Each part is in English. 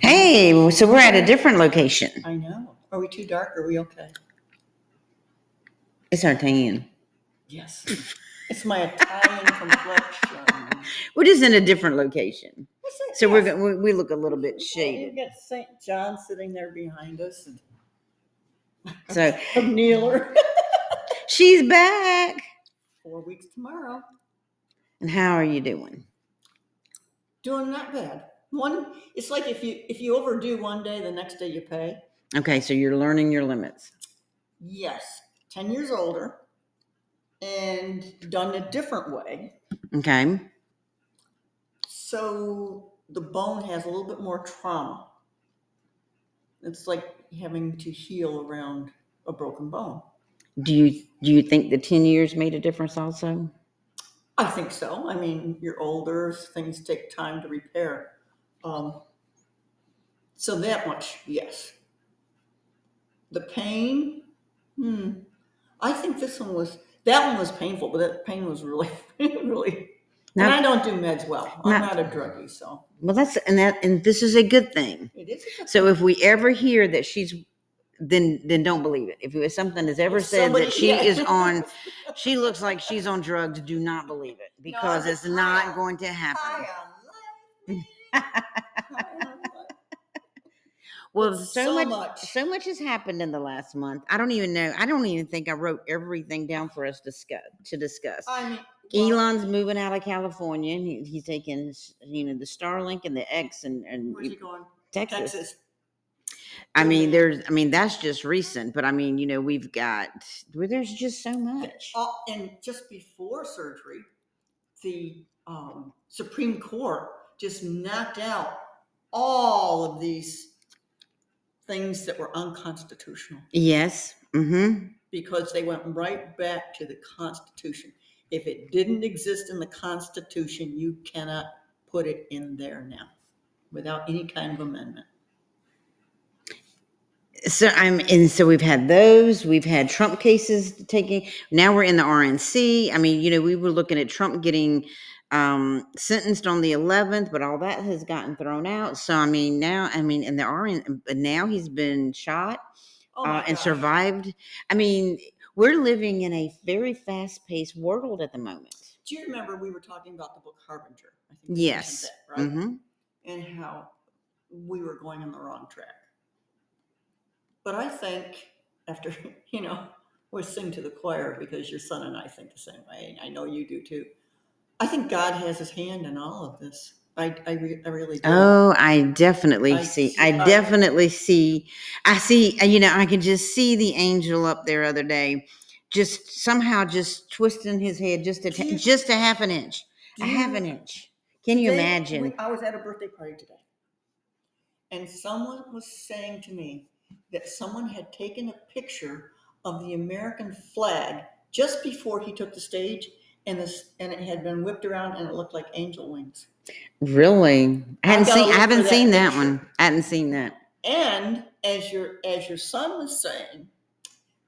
Hey, so we're at a different location. I know. Are we too dark? Or are we okay? It's our tan. Yes. It's my Italian complexion. We're just in a different location. So yes. we look a little bit You've shaded. got St. John sitting there behind us. And So Kneeler. she's back. 4 weeks tomorrow. And how are you doing? Doing not bad. It's like if you overdo one day, the next day you pay. Okay, so you're learning your limits. Yes. 10 years older and done a different way. Okay. So the bone has a little bit more trauma. It's like having to heal around a broken bone. Do you think the 10 years made a difference also? I think so. I mean, you're older, things take time to repair. So that much, yes. The pain, I think that one was painful, but that pain was really, really. And I don't do meds well. I'm not a druggie, so. Well, and this is a good thing. It is a good thing. So if we ever hear that she's, then don't believe it. If it was something that's ever said that she is on, she looks like she's on drugs, do not believe it, because it's not going to happen. Well, so much has happened in the last month. I don't even know. I don't even think I wrote everything down for us to discuss. Elon's moving out of California, and he's taking, the Starlink and the X and where's he going? Texas. That's just recent, but there's just so much. And just before surgery, the Supreme Court just knocked out all of these things that were unconstitutional. Yes. Mm-hmm. Because they went right back to the Constitution. If it didn't exist in the Constitution, you cannot put it in there now without any kind of amendment. So we've had those. We've had Trump cases taking. Now we're in the RNC. We were looking at Trump getting sentenced on the 11th, but all that has gotten thrown out. So now in the RN, but now he's been shot and survived. We're living in a very fast-paced world at the moment. Do you remember we were talking about the book Harbinger? I think yes. That, right? Mm-hmm. And how we were going on the wrong track. But I think after, we sing to the choir because your son and I think the same way. I know you do too. I think God has his hand in all of this. I really do. Oh, I definitely see. I see, I can just see the angel up there other day, just somehow just twisting his head just a half an inch. Half an inch. Can you imagine? I was at a birthday party today, and someone was saying to me that someone had taken a picture of the American flag just before he took the stage, and it had been whipped around, and it looked like angel wings. Really? I haven't seen that one. I hadn't seen that. And as your son was saying,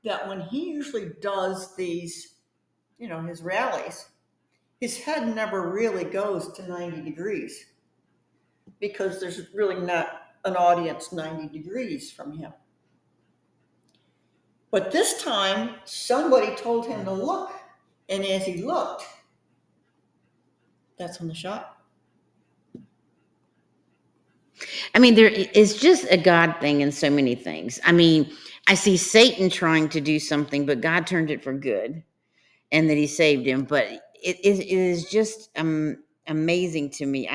that when he usually does these, his rallies, his head never really goes to 90 degrees because there's really not an audience 90 degrees from him. But this time, somebody told him to look, and as he looked, that's when the shot. There is just a God thing in so many things. I see Satan trying to do something, but God turned it for good, and that he saved him. But it is just amazing to me. I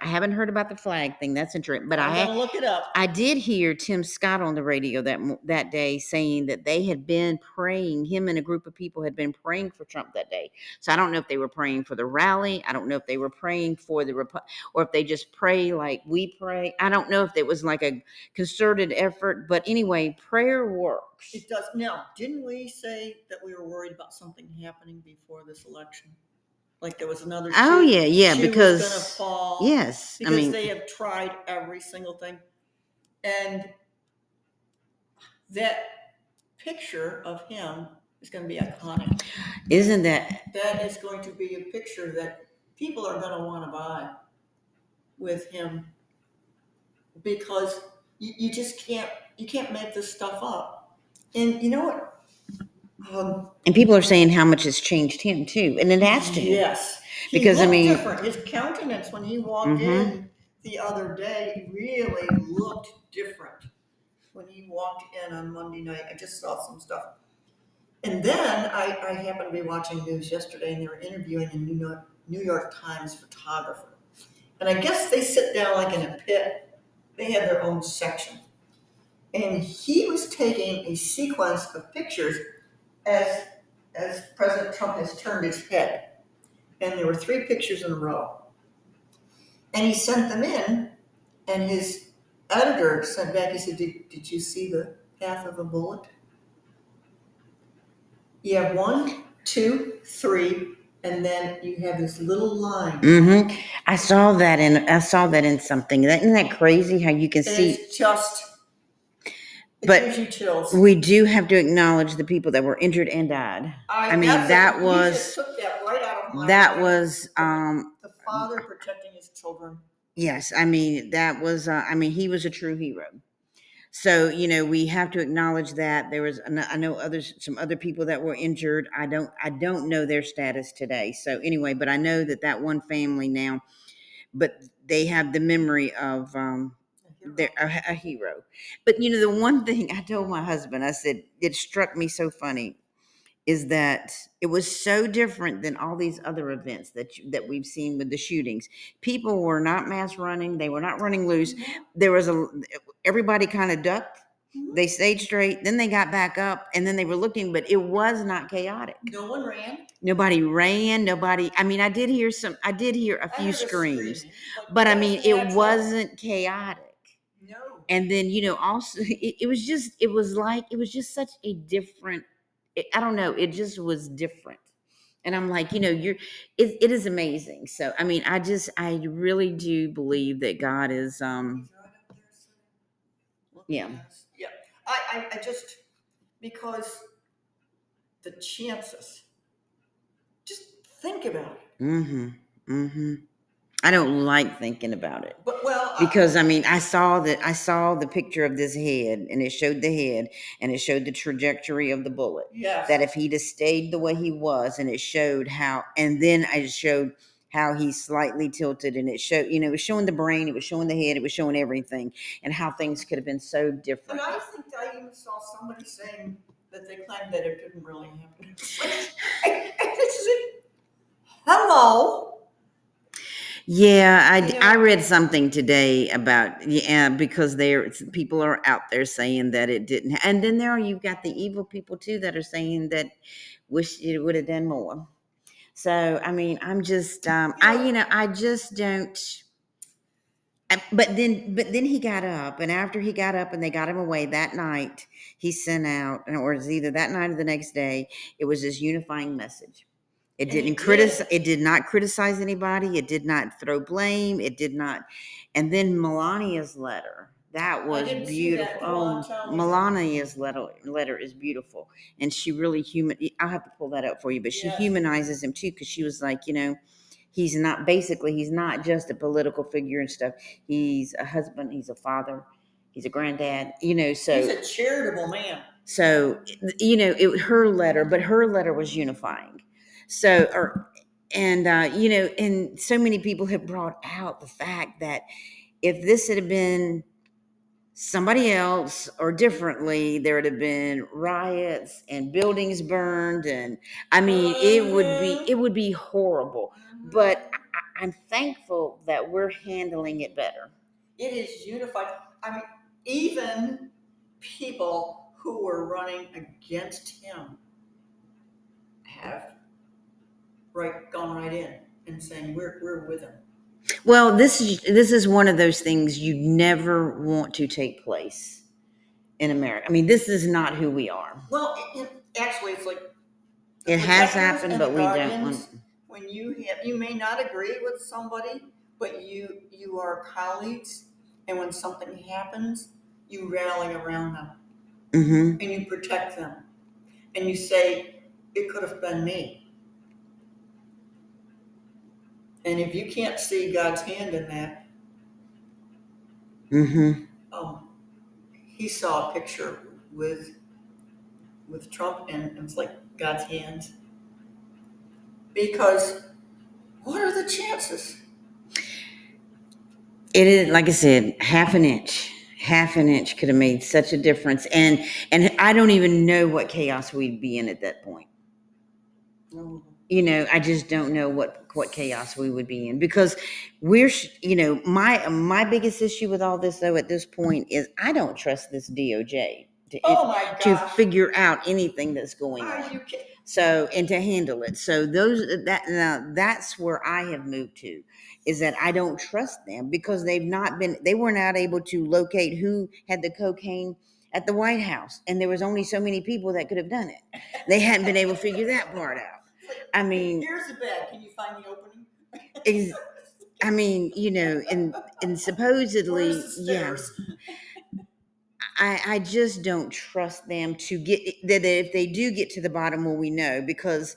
haven't heard about the flag thing. That's interesting. But I'm gonna look it up. I did hear Tim Scott on the radio that day saying that they had been praying. Him and a group of people had been praying for Trump that day. So I don't know if they were praying for the rally. I don't know if they were praying for or if they just pray like we pray. I don't know if it was like a concerted effort. But anyway, prayer works. It does. Now, didn't we say that we were worried about something happening before this election? Like there was another shoe. Oh yeah, because was gonna fall. Yes, because they have tried every single thing, and that picture of him is going to be iconic. Isn't that? That is going to be a picture that people are going to want to buy with him because you just can't make this stuff up. And you know what? And people are saying how much has changed him too, and it has to. Yes, he Because I looked mean, different. His countenance when he walked mm-hmm. in the other day really looked different. When he walked in on Monday night, I just saw some stuff. And then I happened to be watching news yesterday, and they were interviewing a New York Times photographer. And I guess they sit down like in a pit. They have their own section. And he was taking a sequence of pictures as President Trump has turned his head. And there were 3 pictures in a row. And he sent them in, and his editor sent back, he said, did you see the path of a bullet? You have 1, 2, 3, and then you have this little line. Mm-hmm. I saw that in something. Isn't that crazy how you can see? It's just, it But gives you chills. we do have to acknowledge the people that were injured and died. I mean, that You just was took that right out of my that mind. was The father protecting his children. yes. I mean, that was I mean, he was a true hero. So, we have to acknowledge that there was, I know some other people that were injured. I don't know their status today. So anyway, but I know that one family now, but they have the memory of, a hero. But the one thing I told my husband, I said, it struck me so funny is that it was so different than all these other events that we've seen with the shootings. People were not mass running; they were not running loose. There was everybody kind of ducked. They stayed straight, then they got back up, and then they were looking, but it was not chaotic. No one ran. Nobody ran. Nobody. I mean, I did hear a few screams, but I mean, it wasn't chaotic. No. And then also it was just such a different. I don't know. It just was different. And I'm like, it is amazing. So, I mean, I really do believe that God is, He's right up there, yeah. Yeah. I just, because the chances, just think about it. Mm-hmm. Mm-hmm. I don't like thinking about it. But Because I mean, I saw the picture of this head, and it showed the head, and it showed the trajectory of the bullet. yes. That if he'd have stayed the way he was, and it showed how, and then I showed how he slightly tilted, and it showed, it was showing the brain, it was showing the head, it was showing everything, and how things could have been so different. And I think I even saw somebody saying that they claimed that it didn't really happen. Hello. Yeah, I read something today about, because people are out there saying that it didn't, and then you've got the evil people too that are saying that wish it would have done more. So I mean, I'm just I just don't. But then he got up, and after he got up and they got him away that night, he sent out, or it was either that night or the next day. It was this unifying message. It didn't criticize. It did not criticize anybody. It did not throw blame. It did not. And then Melania's letter, that was beautiful. Melania's letter is beautiful, and she really I'll have to pull that up for you, but she humanizes him too, because she was like, he's not just a political figure and stuff. He's a husband. He's a father. He's a granddad. So he's a charitable man. So her letter, but her letter was unifying. So, and so many people have brought out the fact that if this had been somebody else or differently, there would have been riots and buildings burned, and I mean, it would be horrible. But I'm thankful that we're handling it better. It is unified. I mean, even people who were running against him have gone right in and saying we're with him. Well, this is one of those things you never want to take place in America. I mean, this is not who we are. Well, actually, it's like it has happened, but we don't want. When you may not agree with somebody, but you are colleagues, and when something happens, you rally around them, Mm-hmm. and you protect them, and you say it could have been me. And if you can't see God's hand in that, Mm-hmm. He saw a picture with Trump, and it was like God's hands. Because what are the chances? It is, like I said, half an inch. Half an inch could have made such a difference, and I don't even know what chaos we'd be in at that point. I just don't know what chaos we would be in, because my biggest issue with all this, though, at this point, is I don't trust this DOJ Oh my to gosh. figure out anything that's going Are on. you kidding? So, and to handle it. So that's where I have moved to, is that I don't trust them, because they were not able to locate who had the cocaine at the White House. And there was only so many people that could have done it. They hadn't been able to figure that part out. I mean, here's the bag. Can you find the opening? I mean, and supposedly, Where's the yeah, stairs? I just don't trust them to get that. If they do get to the bottom, will we know? Because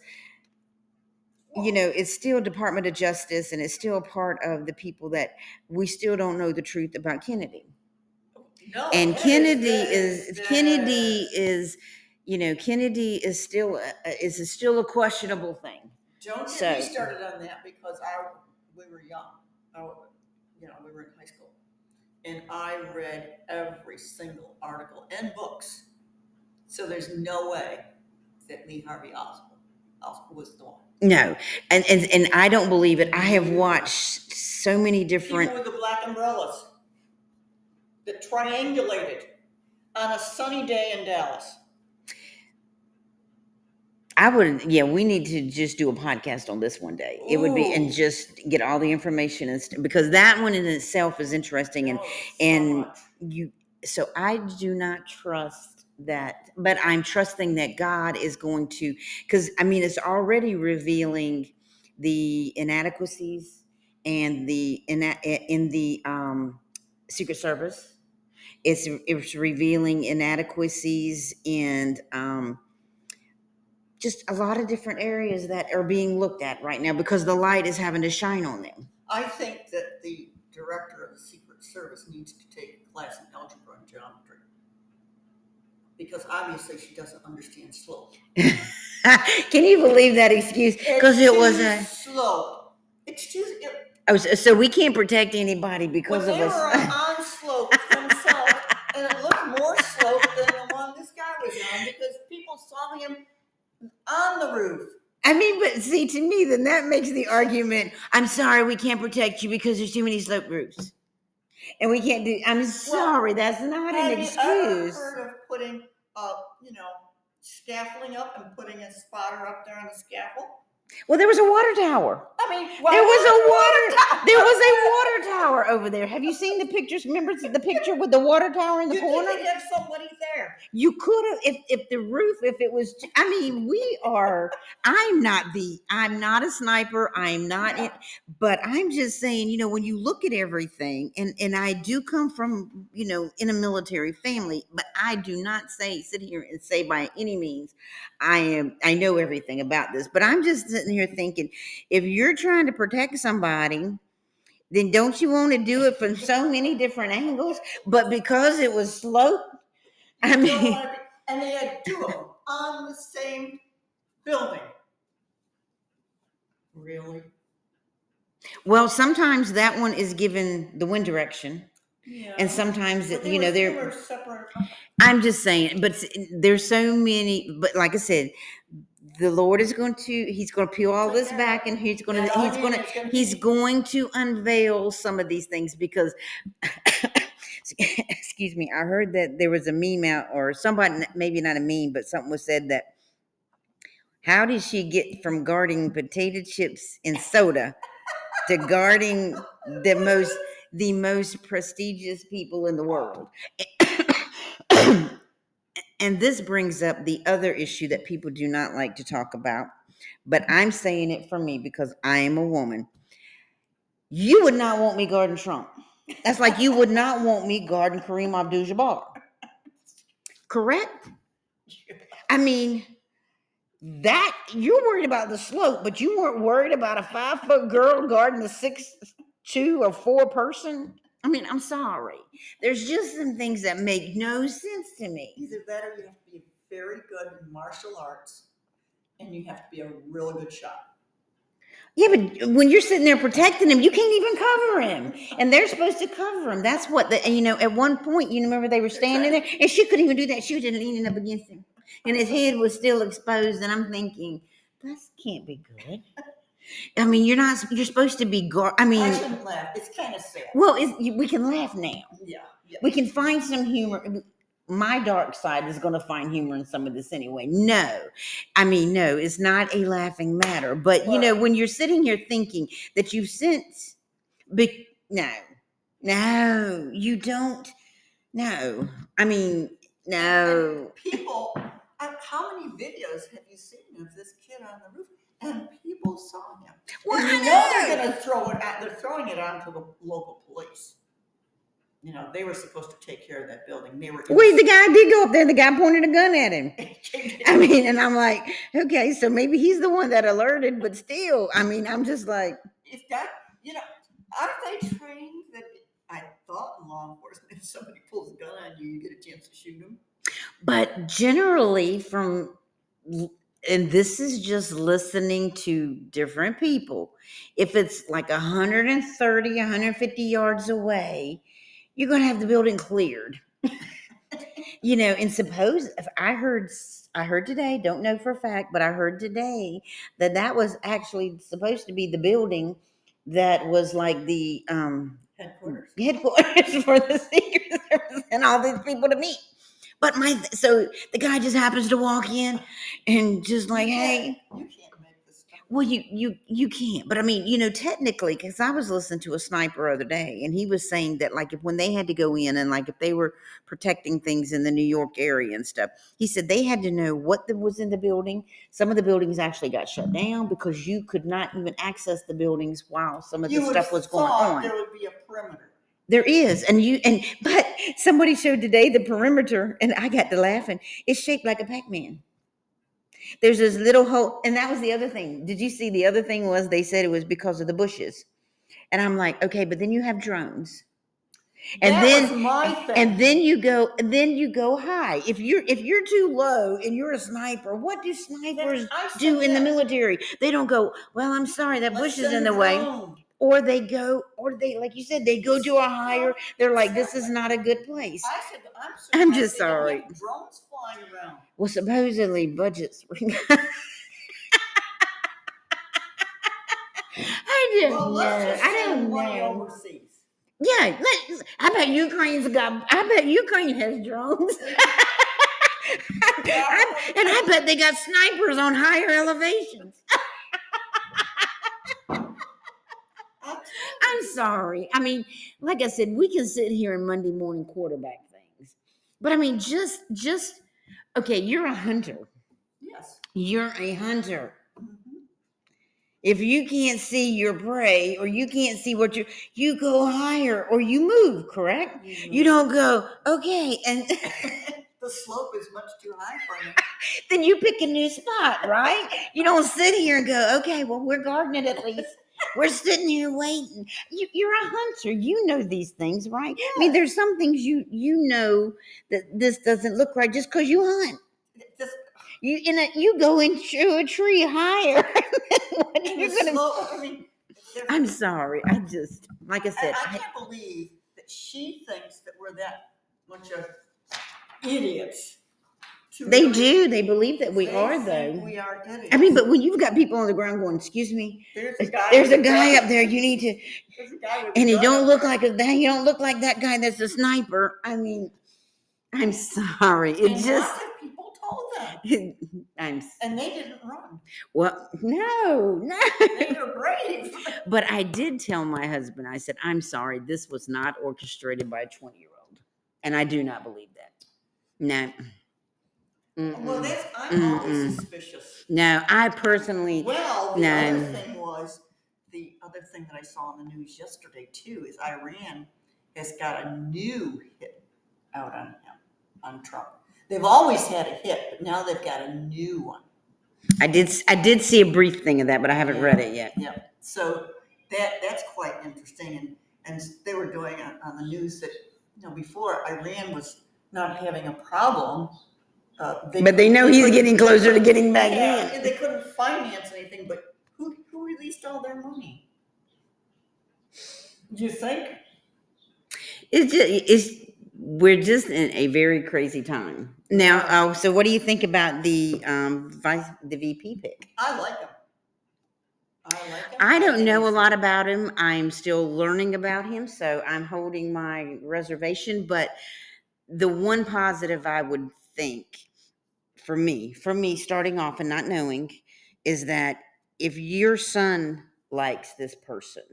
it's still Department of Justice, and it's still part of the people that we still don't know the truth about Kennedy. No, And that Kennedy is, Kennedy is still a questionable thing. Don't get me So, started on that, because we were young. We were in high school, and I read every single article and books. So there's no way that Lee Harvey Oswald was the one. no, and I don't believe it. I have watched so many different. People with the black umbrellas that triangulated on a sunny day in Dallas. Yeah, we need to just do a podcast on this one day. It would be, and just get all the information, because that one in itself is interesting, and you. So I do not trust that, but I'm trusting that God is going to, because I mean, it's already revealing the inadequacies and in the Secret Service. It's revealing inadequacies and just a lot of different areas that are being looked at right now, because the light is having to shine on them. I think that the director of the Secret Service needs to take a class in algebra and geometry, because obviously she doesn't understand slope. Can you believe that excuse? Because it was a slope. It's too. So we can't protect anybody because of They us. were on slope themselves, and it looked more slope than the one this guy was on, because people saw him on the roof. I mean, but see, to me, then that makes the argument, I'm sorry, we can't protect you because there's too many slope roofs. And we can't do, I'm sorry, that's not an excuse. Have you ever heard of putting, scaffolding up and putting a spotter up there on the scaffold? Well, there was a water tower. I mean, there was a water tower over there. Have you seen the pictures? Remember the picture with the water tower in the corner? You have somebody there. You could have, if the roof, if it was, I mean, I'm not a sniper. I'm not it, but I'm just saying, when you look at everything, and I do come from, in a military family, but I do not sit here and say by any means I know everything about this, but I'm just sitting here thinking, if you're trying to protect somebody, then don't you want to do it from so many different angles? But because it was sloped, I mean, and they had two of them on the same building. Really? Well, sometimes that one is given the wind direction. Yeah. And sometimes, they're separate. I'm just saying, but there's so many, but like I said, the Lord is he's going to peel all this back, and he's going to unveil some of these things, because excuse me, I heard that there was a meme out, or somebody, maybe not a meme, but something was said that, how did she get from guarding potato chips and soda to guarding the most prestigious people in the world? And this brings up the other issue that people do not like to talk about, but I'm saying it for me because I am a woman. You would not want me guarding Trump. That's like you would not want me guarding Kareem Abdul-Jabbar. Correct? I mean, that you're worried about the slope, but you weren't worried about a 5-foot girl guarding a 6'2" or 4 person. I mean, I'm sorry. There's just some things that make no sense to me. Either that or you have to be very good in martial arts and you have to be a really good shot. Yeah, but when you're sitting there protecting him, you can't even cover him. And they're supposed to cover him. That's what at one point, you remember they were standing there and she couldn't even do that. She was just leaning up against him. And his head was still exposed. And I'm thinking, this can't be good. I mean, you're supposed to be, I shouldn't laugh. It's kind of sad. Well, we can laugh now. Yeah. We can find some humor. My dark side is going to find humor in some of this anyway. No, it's not a laughing matter. But, when you're sitting here thinking that you've sent, no, you don't. No, no. And people, how many videos have you seen of this kid on the roof? And people saw him. Well, and they're going to throw it out. They're throwing it onto the local police. They were supposed to take care of that building. They were. Wait, the guy did go up there. The guy pointed a gun at him. And I'm like, okay, so maybe he's the one that alerted, but still, I'm just like, if that, aren't they trained that? I thought in law enforcement, if somebody pulls a gun on you, you get a chance to shoot them. But generally, and this is just listening to different people. If it's like 130, 150 yards away, you're going to have the building cleared. And suppose if I heard today, don't know for a fact, but I heard today that was actually supposed to be the building that was like the headquarters for the Secret Service and all these people to meet. But so the guy just happens to walk in and just like, hey, you can't make this stuff. Well, you can't. But technically, because I was listening to a sniper the other day, and he was saying that like when they had to go in and like if they were protecting things in the New York area and stuff, he said they had to know what was in the building. Some of the buildings actually got shut down because you could not even access the buildings while some of the stuff was going on. There would be a perimeter. There is, but somebody showed today the perimeter, and I got to laughing. It's shaped like a Pac-Man. There's this little hole, and that was the other thing. Did you see the other thing was they said it was because of the bushes, and I'm like, okay, but then you have drones, and that was my thing. And then you go high. If you're too low and you're a sniper, what do snipers do in the military? They don't go, well, I'm sorry, that bush is in the way. Or they like you said, they go to a higher. They're like, this is not a good place. I said, I'm just sorry. Drones flying around. Well, supposedly budgets. I don't know. I don't know. Overseas. Yeah, I bet Ukraine has drones. And I bet they got snipers on higher elevations. I'm sorry. Like I said, we can sit here and Monday morning quarterback things. But just okay, you're a hunter. Yes. You're a hunter. Mm-hmm. If you can't see your prey or you can't see you go higher or you move, correct? Mm-hmm. You don't go, okay, and the slope is much too high for me. Then you pick a new spot, right? You don't sit here and go, okay, well, we're guarding it at least. We're sitting here waiting. You're a hunter. You know these things, right? Yeah. There's some things you know that this doesn't look right just because you hunt. You go into a tree higher. I'm sorry. I just, like I said. I can't believe that she thinks that we're that bunch of idiots. They do. They believe that we are, though. We are idiots. But when you've got people on the ground going, excuse me, there's a guy up there. You need to, and he don't look like that. He don't look like that guy that's a sniper. I'm sorry. Lots of people told them. And they didn't run. Well, no. They were brave. But I did tell my husband, I said, I'm sorry. This was not orchestrated by a 20-year-old. And I do not believe that. No. Mm-mm. Well, I'm always suspicious. No, I personally. Well, the other thing that I saw on the news yesterday too is Iran has got a new hit out on him, on Trump. They've always had a hit, but now they've got a new one. I did see a brief thing of that, but I haven't read it yet. Yeah. So that's quite interesting, and they were doing it on the news that, before Iran was not having a problem. But they know he's getting closer to getting back Yeah, in. they couldn't finance anything, but who released all their money? Do you think? We're just in a very crazy time now. Yeah. So what do you think about the VP pick? I like him. I like him. I don't think know a he's- lot about him. I'm still learning about him, so I'm holding my reservation. But the one positive I would think for me, starting off and not knowing, is that if your son likes this person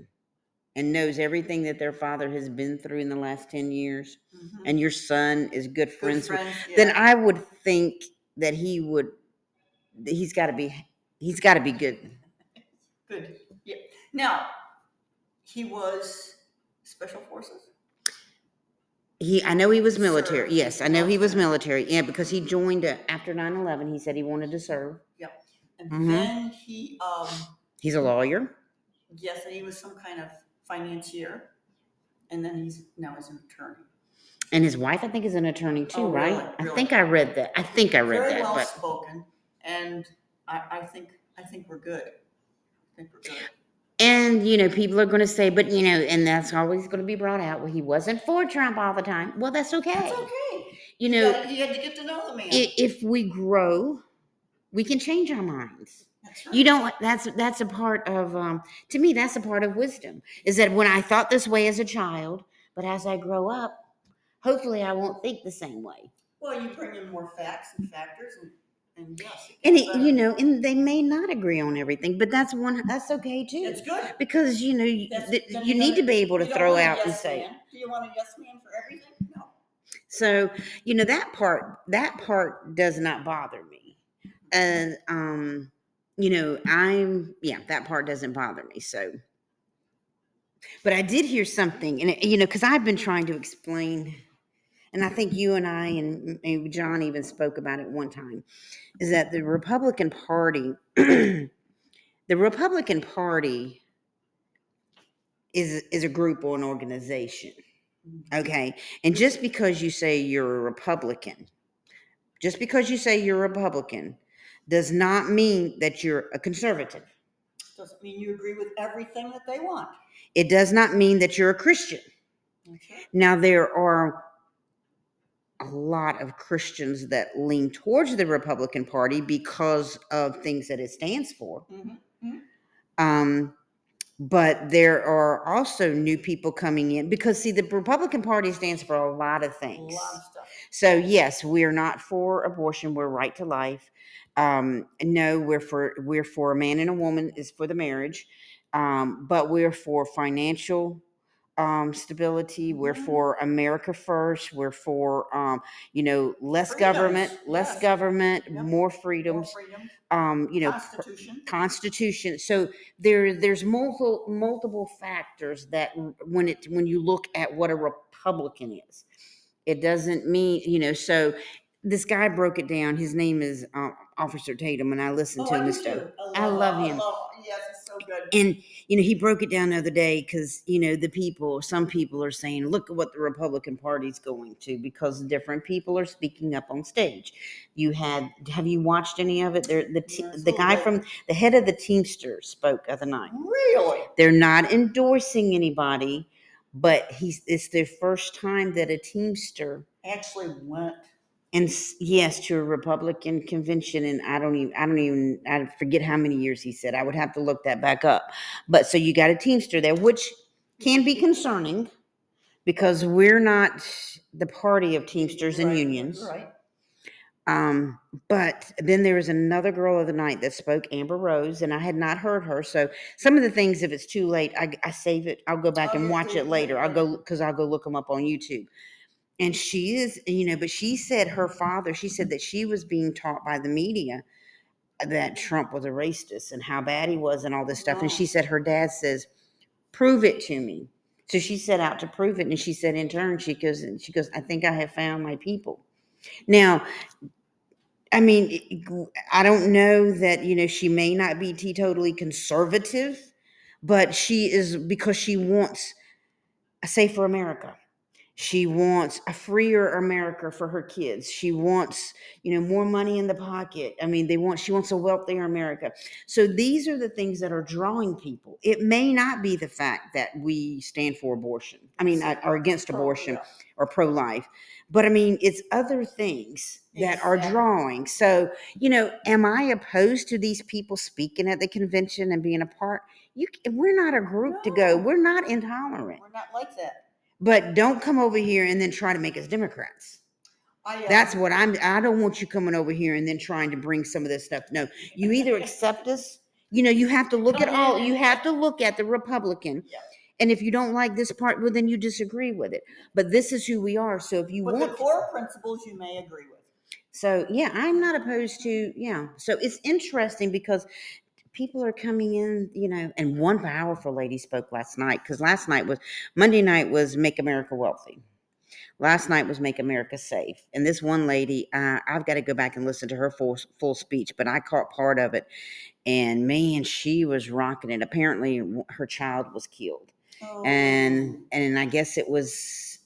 and knows everything that their father has been through in the last 10 years, Mhm. and your son is good friends with, yeah. then I would think that he's got to be good. Good. Yeah. Now, he was special forces. I know he was military. Served. Yes, I know he was Military. military. Yeah, because he joined after 9/11. He said he wanted to serve. Yep. And Mhm. then He's a lawyer. yes, and he was some kind of financier, and then he's an attorney. And his wife, I think, is an attorney too, Oh, really? right? Really? I think I read that. Very well but spoken, and I think we're good. I think we're good. and people are going to say, but and that's always going to be brought out. Well, he wasn't for Trump all the time. Well, that's okay. That's okay. You He had to get to know the man. if we grow, we can change our minds. That's right. You don't. That's a part of. To me, that's a part of wisdom. Is that when I thought this way as a child, but as I grow up, hopefully I won't think the same way. Well, you bring in more facts and factors, and yes, And it gets better. and they may not agree on everything, but that's okay too. It's good. Because you need to be able to throw out and say. Do you want a yes man for everything? No. So that part does not bother me, and that part doesn't bother me. So, but I did hear something, and because I've been trying to explain, and I think you and I and maybe John even spoke about it one time, is that the Republican Party, the Republican Party is a group or an organization, okay? And just because you say you're a Republican, does not mean that you're a conservative. Doesn't mean you agree with everything that they want. It does not mean that you're a Christian. Okay. Now, there are a lot of Christians that lean towards the Republican Party because of things that it stands for. Mm-hmm. Mm-hmm. But there are also new people coming in because, see, the Republican Party stands for a lot of things. A lot of stuff. So, yes, we're not for abortion. We're right to life. No, we're for a man and a woman is for the marriage. But we're for financial stability. We're for America first. We're for less Freedoms, government, Yep. more freedoms. More freedom. Constitution. Constitution. So there's multiple factors that when you look at what a Republican is, it doesn't mean. So this guy broke it down. His name is Officer Tatum, and I listened to him and stuff. I love him. Yes, it's so good. And he broke it down the other day because some people are saying, look at what the Republican Party's going to, because different people are speaking up on stage. Have you watched any of it? The guy from the head of the Teamsters spoke the other night. Really? They're not endorsing anybody, but it's their first time that a Teamster actually went. And yes, to a Republican convention, and I forget how many years he said. I would have to look that back up. But so you got a Teamster there, which can be concerning because we're not the party of Teamsters and unions. Right. But then there was another girl of the night that spoke, Amber Rose, and I had not heard her. So some of the things, if it's too late, I save it. I'll go back and watch it later. I'll go look them up on YouTube. And she is, but she said that she was being taught by the media that Trump was a racist and how bad he was and all this stuff. And she said her dad says, prove it to me. So she set out to prove it. And she said in turn, she goes, I think I have found my people. Now, I mean, I don't know that, she may not be teetotally conservative, but she is, because she wants a safer America. She wants a freer America for her kids. She wants, more money in the pocket. I mean, she wants a wealthier America. So these are the things that are drawing people. It may not be the fact that we stand for abortion. I mean, are against abortion or pro-life. But I mean, it's other things that are drawing. So, am I opposed to these people speaking at the convention and being a part? We're not a group to go. We're not intolerant. We're not like that. But don't come over here and then try to make us Democrats. That's what I don't want you coming over here and then trying to bring some of this stuff. No, you either accept us, you have to look you have to look at the Republican. Yeah. And if you don't like this part, well, then you disagree with it. But this is who we are. So if you But want the core principles you may agree with. So yeah, I'm not opposed to, So it's interesting because people are coming in, and one powerful lady spoke last night, because Monday night was Make America Wealthy. Last night was Make America Safe. And this one lady, I've got to go back and listen to her full speech, but I caught part of it. And man, she was rocking it. Apparently her child was killed. Oh. And I guess it was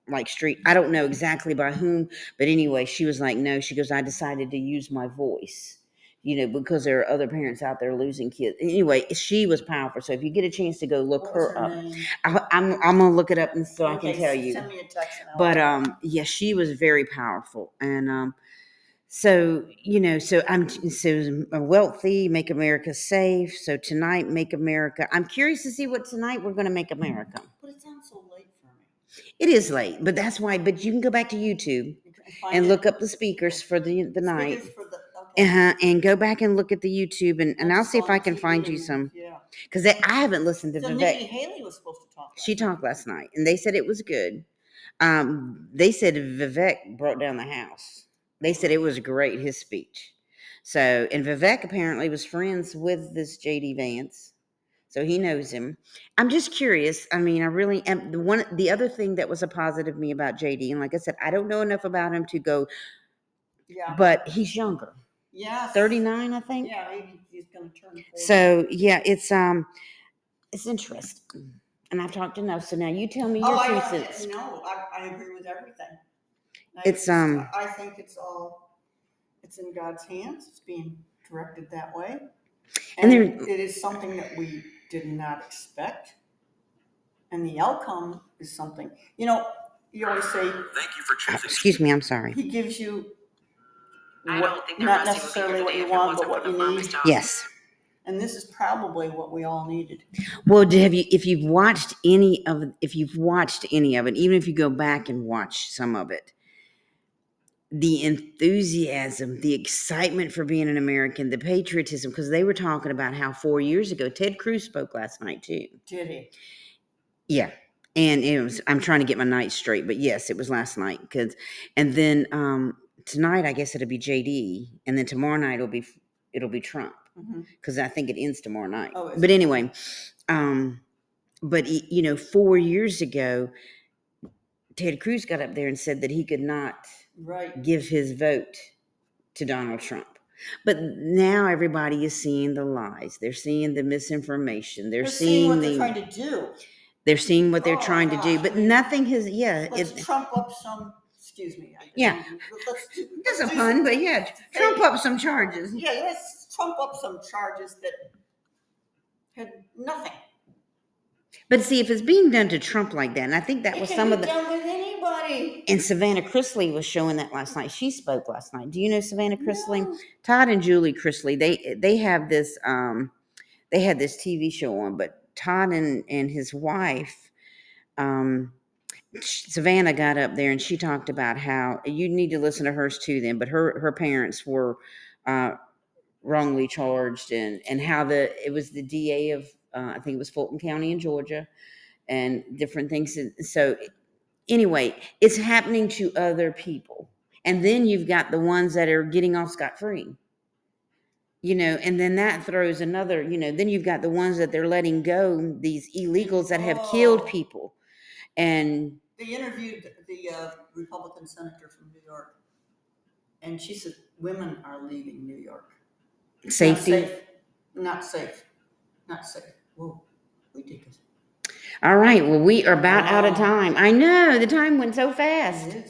like street. I don't know exactly by whom, but anyway, she was like, no, she goes, I decided to use my voice, because there are other parents out there losing kids. Anyway, she was powerful. So if you get a chance to go look her up, I'm gonna look it up and so I can tell you. Send me a text. But yeah, she was very powerful. And so wealthy, Make America Safe. So tonight, Make America. I'm curious to see what tonight we're going to make America. But it sounds so late for me. It is late, but that's why. But you can go back to YouTube and look up the speakers for the night. And go back and look at the YouTube, and I'll see if I can find you some. Yeah. Because I haven't listened to So Vivek. Nikki Haley was supposed to talk. She talked last night, and they said it was good. They said Vivek brought down the house. They said it was great, his speech. So, and Vivek apparently was friends with this J.D. Vance. So he knows him. I'm just curious. I mean, I really am. The other thing that was a positive me about JD, and like I said, I don't know enough about him to go. Yeah. But he's younger. Yes. 39, I think. Yeah, he's going to turn 40. So yeah, it's interesting. And I've talked enough. So now you tell me your 2 cents. No, I agree with everything. I think it's in God's hands. It's being directed that way. And it is something that we did not expect. And the outcome is something, you always say, thank you for choosing. Excuse me, I'm sorry. He gives you not necessarily what you want, but what you need. Yes. And this is probably what we all needed. Well, if you've watched any of it, even if you go back and watch some of it, the enthusiasm, the excitement for being an American, the patriotism, because they were talking about how 4 years ago, Ted Cruz spoke last night too. Did he? Yeah. And I'm trying to get my night straight, but yes, it was last night. And then tonight, I guess it'll be JD, and then tomorrow night it'll be Trump, because I think it ends tomorrow night. Oh, but anyway, but 4 years ago, Ted Cruz got up there and said that he could not give his vote to Donald Trump. But now everybody is seeing the lies. They're seeing the misinformation. They're seeing what they're trying to do. They're seeing what they're trying to do, but nothing has. Let's trump up some. Excuse me. That's a pun, but yeah, trump up some charges. Yeah, let's trump up some charges that had nothing. But see, if it's being done to Trump like that, and I think that was some of the. Done with anybody. And Savannah Chrisley was showing that last night. She spoke last night. Do you know Savannah Chrisley? No. Todd and Julie Chrisley. They have this. They had this TV show on, but Todd and his wife, Savannah, got up there and she talked about how you need to listen to hers too. Then, but her parents were wrongly charged, and how it was the DA of I think it was Fulton County in Georgia, and different things. So anyway, it's happening to other people, and then you've got the ones that are getting off scot-free. And then that throws another, then you've got the ones that they're letting go, these illegals that have killed people. And they interviewed the Republican senator from New York, and she said women are leaving New York. Safety? Not safe. Whoa, ridiculous. All right. Well, we are about out of Wow. time. I know the time went so fast. It is.